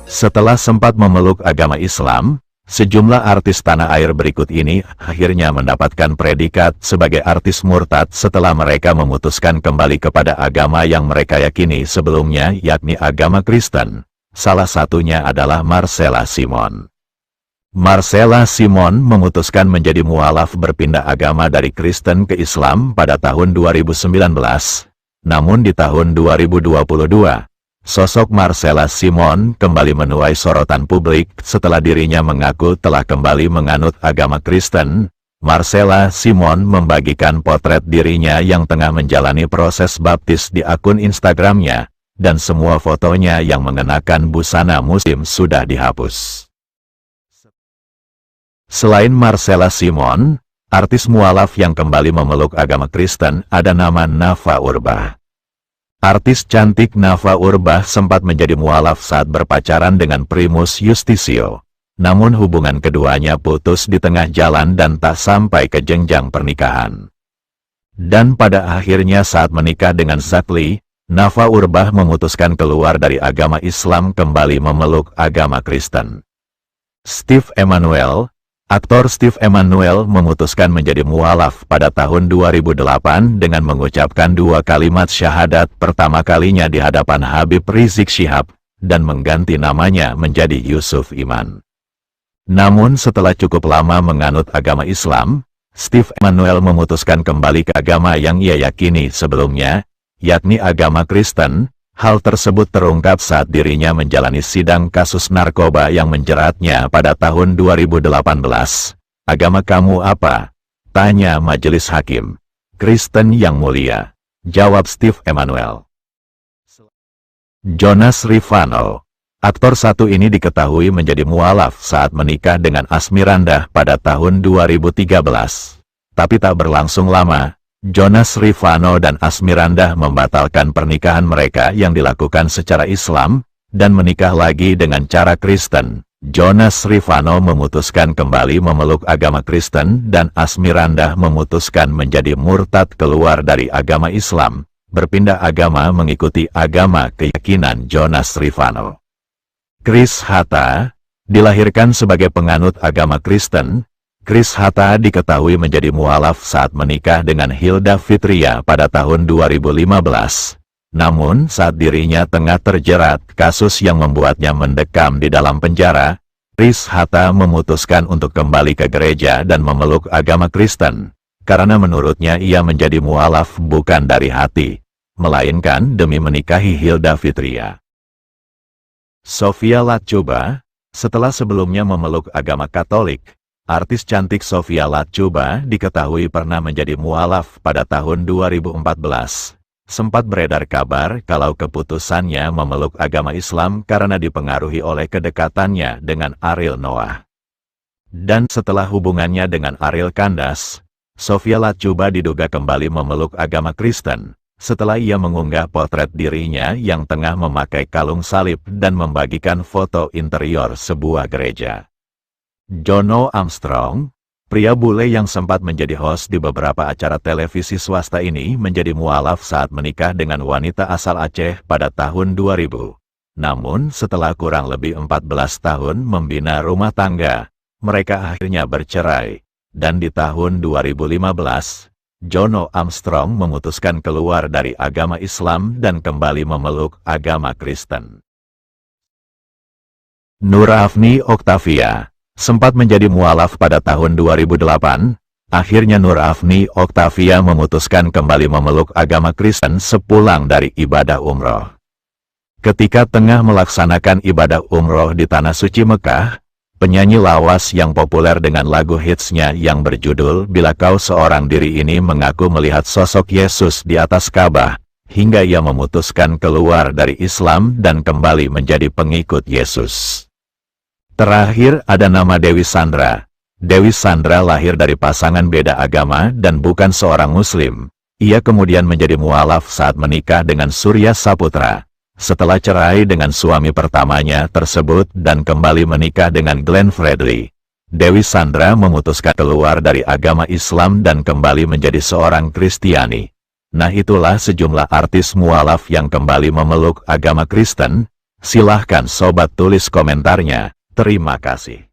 Setelah sempat memeluk agama Islam, sejumlah artis tanah air berikut ini akhirnya mendapatkan predikat sebagai artis murtad setelah mereka memutuskan kembali kepada agama yang mereka yakini sebelumnya, yakni agama Kristen. Salah satunya adalah Marcella Simone. Marcella Simone memutuskan menjadi mualaf berpindah agama dari Kristen ke Islam pada tahun 2019. Namun di tahun 2022, sosok Marcella Simone kembali menuai sorotan publik setelah dirinya mengaku telah kembali menganut agama Kristen. Marcella Simone membagikan potret dirinya yang tengah menjalani proses baptis di akun Instagramnya, dan semua fotonya yang mengenakan busana muslim sudah dihapus. Selain Marcella Simone, artis mualaf yang kembali memeluk agama Kristen ada nama Nava Urbah. Artis cantik Nava Urbah sempat menjadi mualaf saat berpacaran dengan Primus Yustisio. Namun hubungan keduanya putus di tengah jalan dan tak sampai ke jenjang pernikahan. Dan pada akhirnya saat menikah dengan Zakli, Nava Urbah memutuskan keluar dari agama Islam kembali memeluk agama Kristen. Steve Emmanuel, aktor Steve Emmanuel memutuskan menjadi mualaf pada tahun 2008 dengan mengucapkan 2 kalimat syahadat pertama kalinya di hadapan Habib Rizik Syihab, dan mengganti namanya menjadi Yusuf Iman. Namun setelah cukup lama menganut agama Islam, Steve Emmanuel memutuskan kembali ke agama yang ia yakini sebelumnya, yakni agama Kristen. Hal tersebut terungkap saat dirinya menjalani sidang kasus narkoba yang menjeratnya pada tahun 2018. "Agama kamu apa?" tanya majelis hakim. "Kristen yang mulia," jawab Steve Emmanuel. Jonas Rifano, aktor satu ini diketahui menjadi mualaf saat menikah dengan Asmirandah pada tahun 2013. Tapi tak berlangsung lama, Jonas Rifano dan Asmirandah membatalkan pernikahan mereka yang dilakukan secara Islam, dan menikah lagi dengan cara Kristen. Jonas Rifano memutuskan kembali memeluk agama Kristen dan Asmirandah memutuskan menjadi murtad keluar dari agama Islam, berpindah agama mengikuti agama keyakinan Jonas Rifano. Chris Hatta, dilahirkan sebagai penganut agama Kristen. Chris Hatta diketahui menjadi mualaf saat menikah dengan Hilda Fitria pada tahun 2015. Namun saat dirinya tengah terjerat kasus yang membuatnya mendekam di dalam penjara, Chris Hatta memutuskan untuk kembali ke gereja dan memeluk agama Kristen, karena menurutnya ia menjadi mualaf bukan dari hati, melainkan demi menikahi Hilda Fitria. Sophia Latjuba, setelah sebelumnya memeluk agama Katolik, artis cantik Sophia Latjuba diketahui pernah menjadi mualaf pada tahun 2014. Sempat beredar kabar kalau keputusannya memeluk agama Islam karena dipengaruhi oleh kedekatannya dengan Ariel Noah. Dan setelah hubungannya dengan Ariel kandas, Sophia Latjuba diduga kembali memeluk agama Kristen, setelah ia mengunggah potret dirinya yang tengah memakai kalung salib dan membagikan foto interior sebuah gereja. Jono Armstrong, pria bule yang sempat menjadi host di beberapa acara televisi swasta ini menjadi mualaf saat menikah dengan wanita asal Aceh pada tahun 2000. Namun setelah kurang lebih 14 tahun membina rumah tangga, mereka akhirnya bercerai. Dan di tahun 2015, Jono Armstrong memutuskan keluar dari agama Islam dan kembali memeluk agama Kristen. Nur Afni Oktavia sempat menjadi mualaf pada tahun 2008, akhirnya Nur Afni Oktavia memutuskan kembali memeluk agama Kristen sepulang dari ibadah umroh. Ketika tengah melaksanakan ibadah umroh di Tanah Suci Mekah, penyanyi lawas yang populer dengan lagu hitsnya yang berjudul "Bila Kau Seorang Diri" ini mengaku melihat sosok Yesus di atas Ka'bah, hingga ia memutuskan keluar dari Islam dan kembali menjadi pengikut Yesus. Terakhir ada nama Dewi Sandra. Dewi Sandra lahir dari pasangan beda agama dan bukan seorang Muslim. Ia kemudian menjadi mualaf saat menikah dengan Surya Saputra, setelah cerai dengan suami pertamanya tersebut dan kembali menikah dengan Glenn Fredly. Dewi Sandra memutuskan keluar dari agama Islam dan kembali menjadi seorang Kristiani. Nah, itulah sejumlah artis mualaf yang kembali memeluk agama Kristen. Silahkan sobat tulis komentarnya. Terima kasih.